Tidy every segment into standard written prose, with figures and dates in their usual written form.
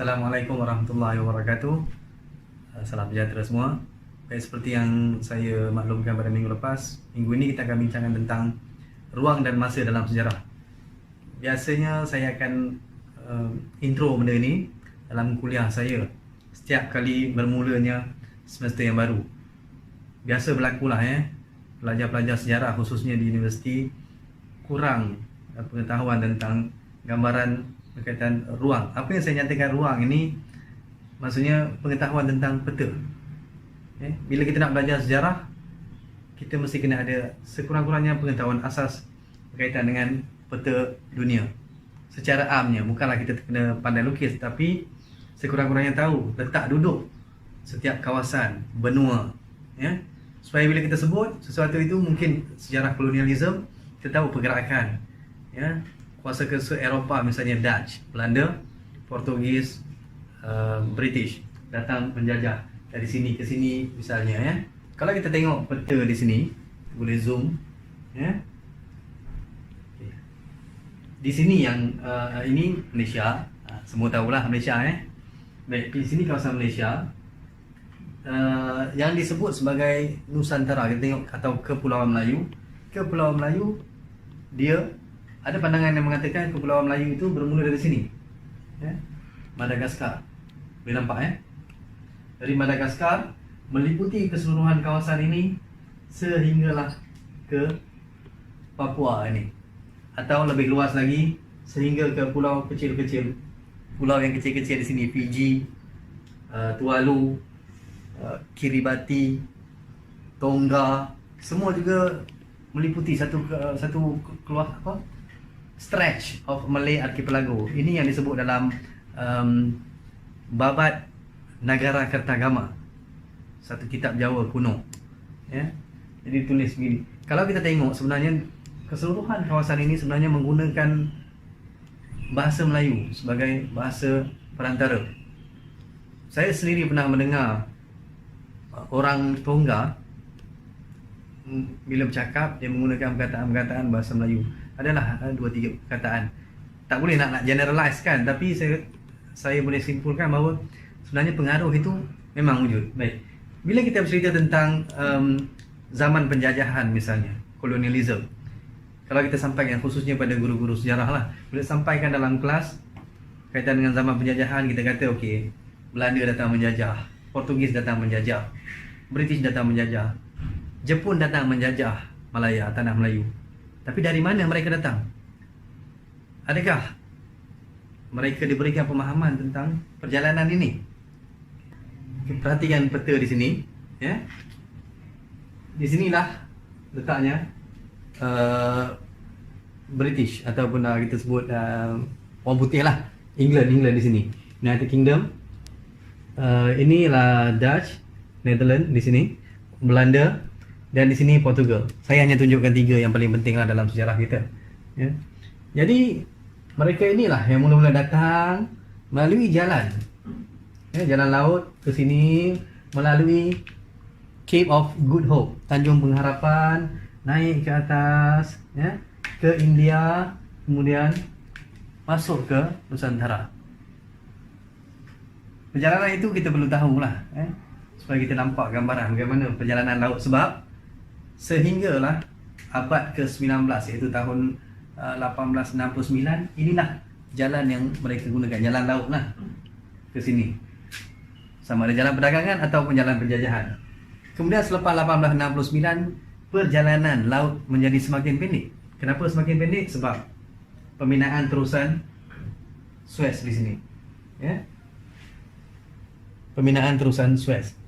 Assalamualaikum warahmatullahi wabarakatuh. Salam sejahtera semua. Baik, seperti yang saya maklumkan pada minggu lepas, minggu ini kita akan bincangkan tentang ruang dan masa dalam sejarah. Biasanya saya akan intro benda ini dalam kuliah saya setiap kali bermulanya semester yang baru. Biasa berlakulah pelajar-pelajar sejarah khususnya di universiti kurang pengetahuan tentang gambaran berkaitan ruang. Apa yang saya nyatakan ruang ini maksudnya pengetahuan tentang peta. Bila kita nak belajar sejarah, kita mesti kena ada sekurang-kurangnya pengetahuan asas berkaitan dengan peta dunia. Secara amnya, bukanlah kita kena pandai lukis, tapi sekurang-kurangnya tahu letak duduk setiap kawasan, benua, supaya bila kita sebut sesuatu itu, mungkin sejarah kolonialisme, kita tahu pergerakan, kuasa-kuasa Eropah, misalnya Dutch, Belanda, Portugis, British datang menjajah dari sini ke sini misalnya. Kalau kita tengok peta di sini, boleh zoom, di sini yang ini Malaysia, semua tahulah Malaysia. Baik, di sini kawasan Malaysia, yang disebut sebagai Nusantara, kita tengok, atau Kepulauan Melayu. Kepulauan Melayu, dia ada pandangan yang mengatakan Kepulauan Melayu itu bermula dari sini, Madagaskar. Boleh nampak dari Madagaskar meliputi keseluruhan kawasan ini sehinggalah ke Papua ini, atau lebih luas lagi sehingga ke pulau kecil-kecil, pulau yang kecil-kecil di sini, Fiji, Tuvalu, Kiribati, Tonga, semua juga meliputi satu keluar stretch of Malay Archipelago. Ini yang disebut dalam Babat Nagara Kertagama, satu kitab Jawa kuno. Jadi tulis begini. Kalau kita tengok, sebenarnya keseluruhan kawasan ini sebenarnya menggunakan bahasa Melayu sebagai bahasa perantara. Saya sendiri pernah mendengar orang Tonga bila bercakap, dia menggunakan perkataan-perkataan bahasa Melayu. Adalah 2-3 perkataan. Tak boleh nak generalize kan, tapi saya boleh simpulkan bahawa sebenarnya pengaruh itu memang wujud. Baik, bila kita bercerita tentang zaman penjajahan misalnya, kolonialisme, kalau kita sampaikan khususnya pada guru-guru sejarah lah, bila sampaikan dalam kelas kaitan dengan zaman penjajahan, kita kata okey, Belanda datang menjajah, Portugis datang menjajah, British datang menjajah, Jepun datang menjajah Malaya, tanah Melayu. Tapi dari mana mereka datang? Adakah mereka diberikan pemahaman tentang perjalanan ini? Perhatikan peta di sini, Di sinilah letaknya British, ataupun kita sebut orang putih lah, England di sini, United Kingdom. Inilah Dutch, Netherlands di sini, Belanda, dan di sini Portugal. Saya hanya tunjukkan 3 yang paling penting lah dalam sejarah kita. Jadi mereka inilah yang mula-mula datang melalui jalan, jalan laut ke sini, melalui Cape of Good Hope, Tanjung Pengharapan, naik ke atas, ke India, kemudian masuk ke Nusantara. Perjalanan itu kita perlu tahulah, supaya kita nampak gambaran bagaimana perjalanan laut. Sebab sehinggalah abad ke-19, iaitu tahun 1869, inilah jalan yang mereka gunakan, jalan laut lah ke sini, sama ada jalan perdagangan ataupun jalan penjajahan. Kemudian selepas 1869, perjalanan laut menjadi semakin pendek. Kenapa semakin pendek? Sebab pembinaan terusan Suez di sini, pembinaan terusan Suez.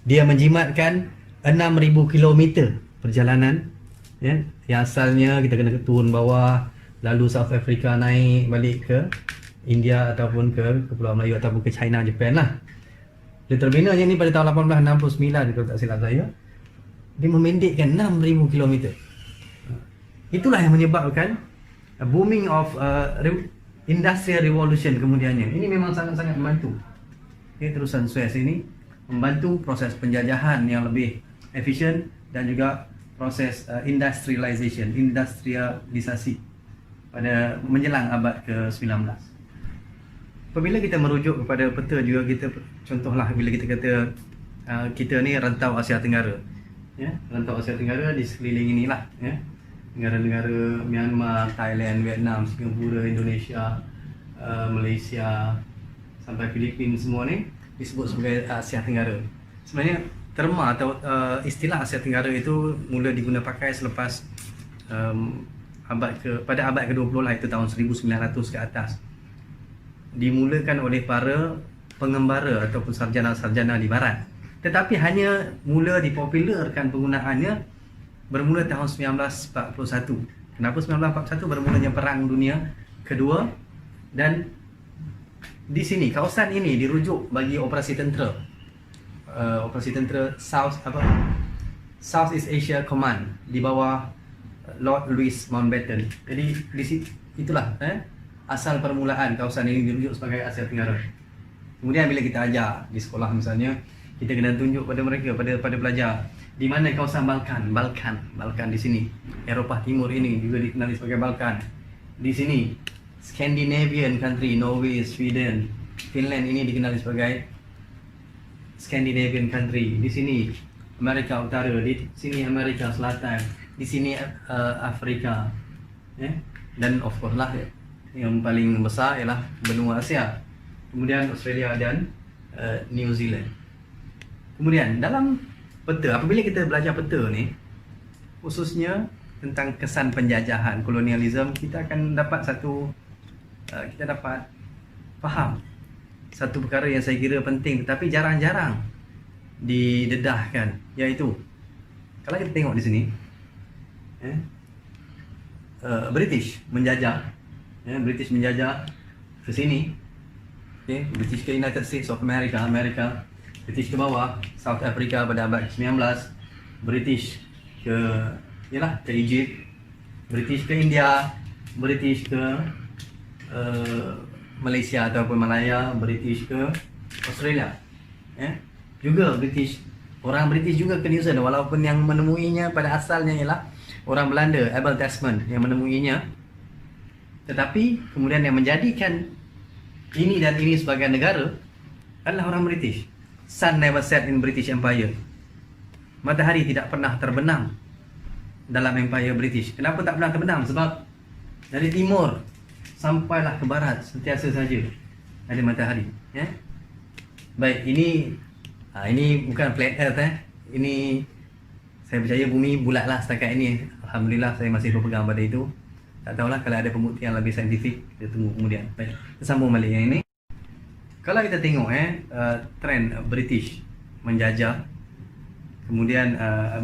Dia menjimatkan 6,000 kilometer perjalanan, yang asalnya kita kena turun bawah, lalu South Africa, naik balik ke India ataupun ke Kepulauan Melayu ataupun ke China, Japan lah. Dia terbinanya ni pada tahun 1869 kalau tak silap saya. Dia memendekkan 6,000 kilometer. Itulah yang menyebabkan booming of industrial revolution kemudiannya. Ini memang sangat-sangat membantu. Terusan Suez ini membantu proses penjajahan yang lebih efisien dan juga proses industrialisasi pada menjelang abad ke-19. apabila kita merujuk kepada peta juga, kita contohlah bila kita kata kita ni rantau Asia Tenggara, ya, rantau Asia Tenggara di sekeliling inilah, ya, negara-negara Myanmar, Thailand, Vietnam, Singapura, Indonesia, Malaysia sampai Filipina, semua ni disebut sebagai Asia Tenggara. Sebenarnya terma atau istilah Asia Tenggara itu mula diguna pakai selepas pada abad ke-20 lah, itu tahun 1900 ke atas. Dimulakan oleh para pengembara ataupun sarjana-sarjana di barat. Tetapi hanya mula dipopularkan penggunaannya bermula tahun 1941. Kenapa 1941? Bermulanya Perang Dunia Kedua, dan di sini kawasan ini dirujuk bagi operasi tentera. Operasi tentera South East Asia Command di bawah Lord Louis Mountbatten. Jadi itulah asal permulaan kawasan ini dirujuk sebagai Asia Tenggara. Kemudian bila kita ajar di sekolah misalnya, kita kena tunjuk pada mereka, pada pelajar, di mana kawasan Balkan di sini. Eropah Timur ini juga dikenali sebagai Balkan. Di sini Scandinavian country, Norway, Sweden, Finland ini dikenali sebagai Scandinavian country. Di sini Amerika Utara, di sini Amerika Selatan, di sini Afrika, dan of course lah yang paling besar ialah benua Asia, kemudian Australia dan New Zealand. Kemudian dalam peta, apabila kita belajar peta ni, khususnya tentang kesan penjajahan, kolonialisme, kita akan dapat kita dapat faham satu perkara yang saya kira penting tetapi jarang-jarang didedahkan, iaitu kalau kita tengok di sini, British menjajah, British menjajah ke sini, British ke United States of America, British ke bawah South Africa pada abad ke-19, British ke Egypt, British ke India, British ke Malaysia ataupun Malaya, British ke Australia, juga orang British juga ke New Zealand, walaupun yang menemuinya pada asalnya ialah orang Belanda, Abel Tasman yang menemuinya, tetapi kemudian yang menjadikan ini dan ini sebagai negara adalah orang British. Sun never set in British Empire. Matahari tidak pernah terbenam dalam Empire British. Kenapa tak pernah terbenam? Sebab dari timur sampailah ke barat sentiasa saja ada matahari. Baik, ini bukan flat earth. Ini saya percaya bumi bulat lah setakat ini. Alhamdulillah saya masih berpegang pada itu. Tak tahulah kalau ada pembuktian lebih saintifik, kita tunggu kemudian. Baik, kita sambung balik yang ini. Kalau kita tengok trend British menjajah, kemudian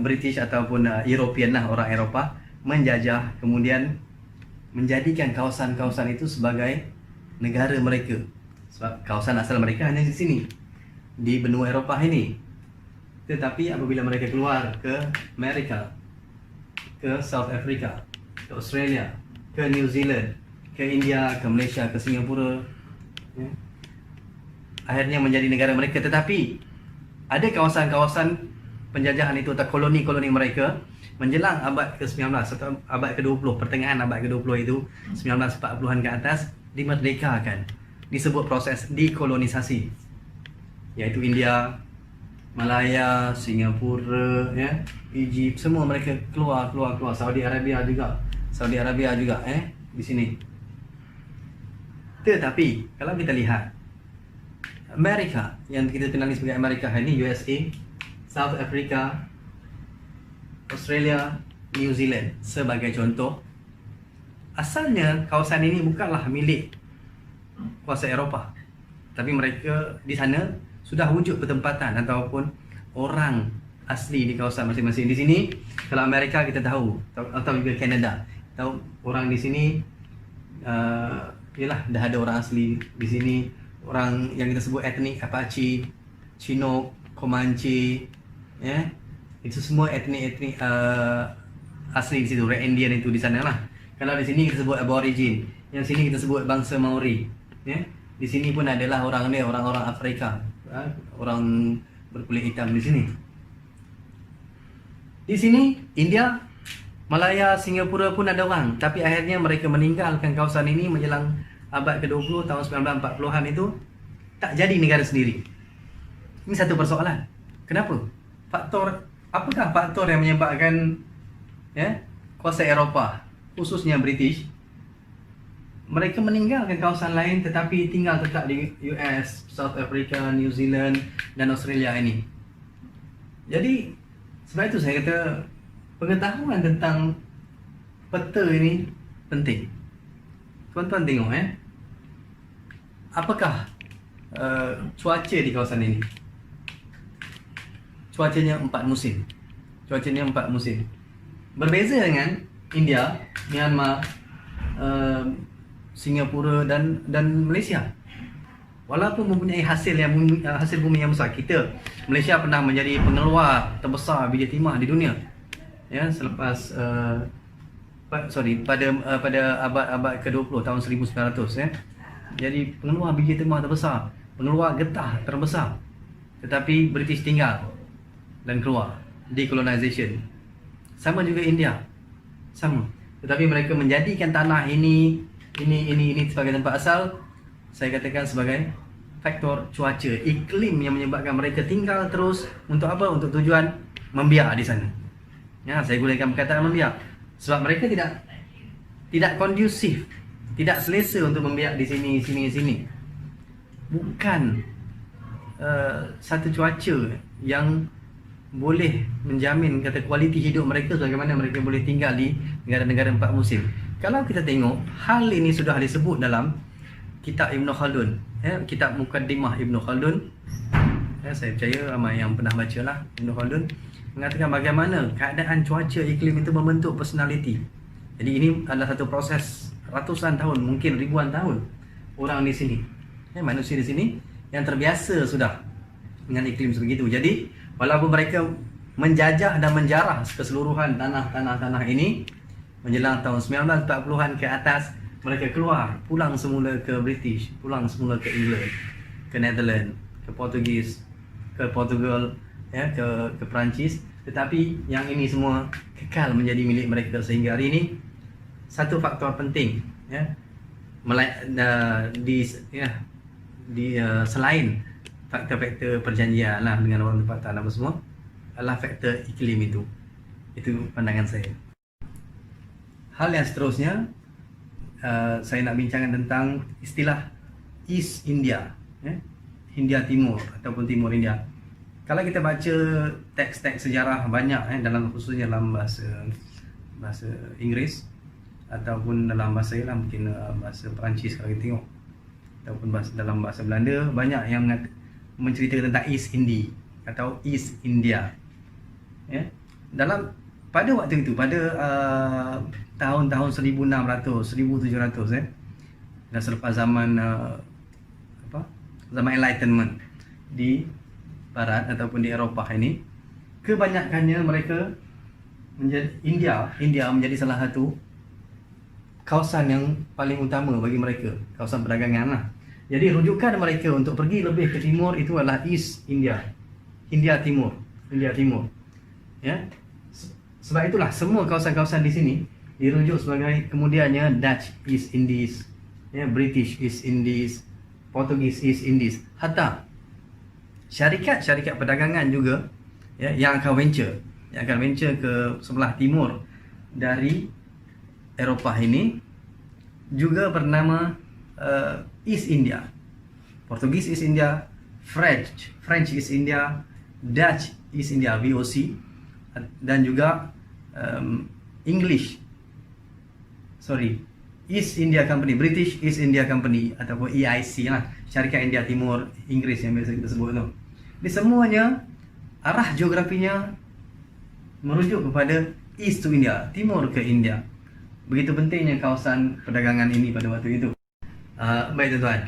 British ataupun European lah, orang Eropah menjajah, kemudian menjadikan kawasan-kawasan itu sebagai negara mereka. Sebab kawasan asal mereka hanya di sini, di benua Eropah ini. Tetapi apabila mereka keluar ke Amerika, ke South Africa, ke Australia, ke New Zealand, ke India, ke Malaysia, ke Singapura, akhirnya menjadi negara mereka. Tetapi ada kawasan-kawasan penjajahan itu atau koloni-koloni mereka menjelang abad ke-19 atau abad ke-20, pertengahan abad ke-20 itu, 1940-an ke atas, dimerdekakan. Disebut proses dekolonisasi, iaitu India, Malaya, Singapura, Egypt, semua mereka keluar. Saudi Arabia juga di sini. Tetapi kalau kita lihat Amerika, yang kita kenali sebagai Amerika ini, USA, South Africa, Australia, New Zealand sebagai contoh, asalnya kawasan ini bukanlah milik kuasa Eropah, tapi mereka di sana sudah wujud pertempatan ataupun orang asli di kawasan masing-masing. Di sini kalau Amerika kita tahu, atau juga Kanada, tahu orang di sini dah ada orang asli di sini, orang yang kita sebut etnik Apache, Chinook, Comanche, itu semua etnik asli di situ. Red Indian itu di sana lah. Kalau di sini kita sebut Aborigin, yang sini kita sebut bangsa Maori, di sini pun adalah orang-orang Afrika, orang berkulit hitam di sini. Di sini India, Malaya, Singapura pun ada orang, tapi akhirnya mereka meninggalkan kawasan ini menjelang abad ke-20 tahun 1940-an itu tak jadi negara sendiri. Ini satu persoalan. Kenapa? Apakah faktor yang menyebabkan kuasa Eropah, khususnya British, mereka meninggalkan kawasan lain tetapi tinggal tetap di US, South Africa, New Zealand dan Australia ini. Jadi sebab itu saya kata pengetahuan tentang peta ini penting. Tuan-tuan tengok apakah cuaca di kawasan ini? Cuacanya 4 musim. Berbeza dengan India, Myanmar, Singapura dan Malaysia. Walaupun mempunyai hasil bumi yang besar, Malaysia pernah menjadi pengeluar terbesar biji timah di dunia. Ya, selepas pada abad ke-20 tahun 1900 Jadi pengeluar biji timah terbesar, pengeluar getah terbesar. Tetapi British tinggal dan keluar, decolonization. Sama juga India. Sama. Tetapi mereka menjadikan tanah ini sebagai tempat asal. Saya katakan sebagai faktor cuaca, iklim yang menyebabkan mereka tinggal terus untuk apa? Untuk tujuan membiak di sana. Ya, saya gunakan perkataan membiak sebab mereka tidak kondusif, tidak selesa untuk membiak di sini. Bukan satu cuaca yang boleh menjamin kata kualiti hidup mereka bagaimana mereka boleh tinggal di negara-negara 4 musim. Kalau kita tengok, hal ini sudah disebut dalam kitab Ibn Khaldun, kitab Muqaddimah Ibn Khaldun. Saya percaya ramai yang pernah baca lah. Ibn Khaldun mengatakan bagaimana keadaan cuaca iklim itu membentuk personality. Jadi ini adalah satu proses ratusan tahun, mungkin ribuan tahun orang di sini, manusia di sini yang terbiasa sudah dengan iklim sebegitu. Jadi walaupun mereka menjajah dan menjarah keseluruhan tanah ini menjelang tahun 1940-an ke atas, mereka pulang semula ke British, pulang semula ke England, ke Netherlands, ke Portugis, ke Portugal, ke Perancis. Tetapi yang ini semua kekal menjadi milik mereka sehingga hari ini. Satu faktor penting selain faktor-faktor perjanjian lah dengan orang tempatan apa semua, adalah faktor iklim itu. Itu pandangan saya. Hal yang seterusnya, saya nak bincangkan tentang istilah East India, India Timur ataupun Timur India. Kalau kita baca teks-teks sejarah banyak khususnya dalam bahasa Inggeris ataupun dalam bahasa mungkin bahasa Perancis kalau kita tengok, ataupun dalam bahasa Belanda, banyak yang menceritakan tentang East India atau East India. Pada waktu itu, pada tahun-tahun 1600, 1700 dan selepas zaman Enlightenment di Barat ataupun di Eropah ini, kebanyakannya mereka India menjadi salah satu kawasan yang paling utama bagi mereka, kawasan perdagangan lah. Jadi rujukan mereka untuk pergi lebih ke timur itu adalah East India, India Timur. Sebab itulah semua kawasan-kawasan di sini dirujuk sebagai kemudiannya Dutch East Indies, British East Indies, Portugis East Indies. Hatta syarikat perdagangan juga yang akan venture ke sebelah timur dari Eropah ini juga bernama East India, Portugis East India, French East India, Dutch East India VOC, dan juga East India Company, British East India Company ataupun EIC lah, syarikat India Timur Inggeris yang biasa kita sebut tu. Ini semuanya arah geografinya merujuk kepada East to India, timur ke India. Begitu pentingnya kawasan perdagangan ini pada waktu itu. Baik tuan-tuan,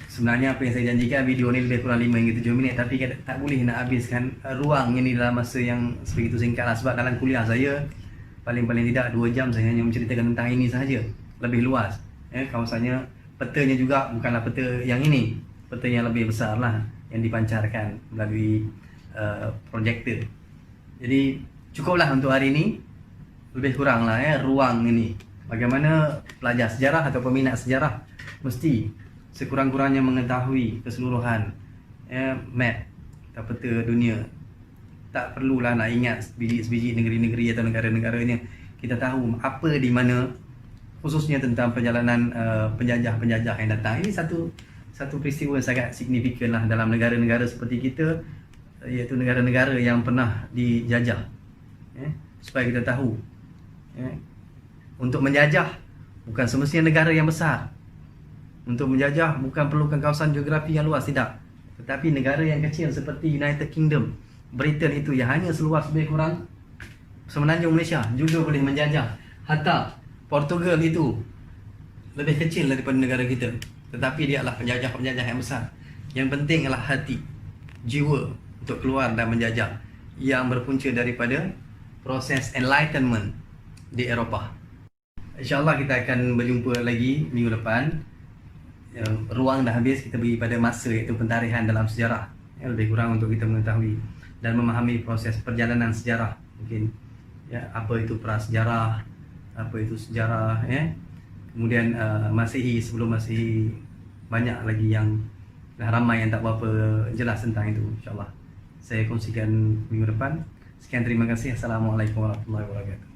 sebenarnya apa yang saya janjikan, video ni lebih kurang 5 hingga 7 minit, tapi tak boleh nak habiskan ruang ini dalam masa yang sebegitu singkat lah. Sebab dalam kuliah saya paling-paling tidak 2 jam saya hanya menceritakan tentang ini sahaja. Lebih luas kawasannya, petanya juga bukanlah peta yang ini, peta yang lebih besar lah yang dipancarkan melalui projektor. Jadi cukuplah untuk hari ini, lebih kurang lah ruang ini. Bagaimana pelajar sejarah atau peminat sejarah mesti sekurang-kurangnya mengetahui keseluruhan map atau peta dunia. Tak perlulah nak ingat sebiji-sebiji negeri-negeri atau negara-negaranya. Kita tahu apa di mana, khususnya tentang perjalanan penjajah-penjajah yang datang. Ini satu peristiwa sangat signifikan lah dalam negara-negara seperti kita, iaitu negara-negara yang pernah dijajah. Supaya kita tahu, untuk menjajah bukan semestinya negara yang besar. Untuk menjajah bukan perlukan kawasan geografi yang luas, tidak. Tetapi negara yang kecil seperti United Kingdom, Britain itu yang hanya seluas lebih kurang semenanjung Malaysia juga boleh menjajah. Hatta Portugal itu lebih kecil daripada negara kita, tetapi dia adalah penjajah-penjajah yang besar. Yang penting adalah hati, jiwa untuk keluar dan menjajah, yang berpunca daripada proses enlightenment di Eropah. InsyaAllah kita akan berjumpa lagi minggu depan. Ruang dah habis, kita pergi pada masa iaitu pentarihan dalam sejarah, lebih kurang untuk kita mengetahui dan memahami proses perjalanan sejarah. Mungkin apa itu prasejarah, apa itu sejarah, kemudian Masihi, sebelum Masihi, banyak lagi yang ramai yang tak berapa jelas tentang itu. InsyaAllah saya kongsikan minggu depan. Sekian, terima kasih. Assalamualaikum warahmatullahi wabarakatuh.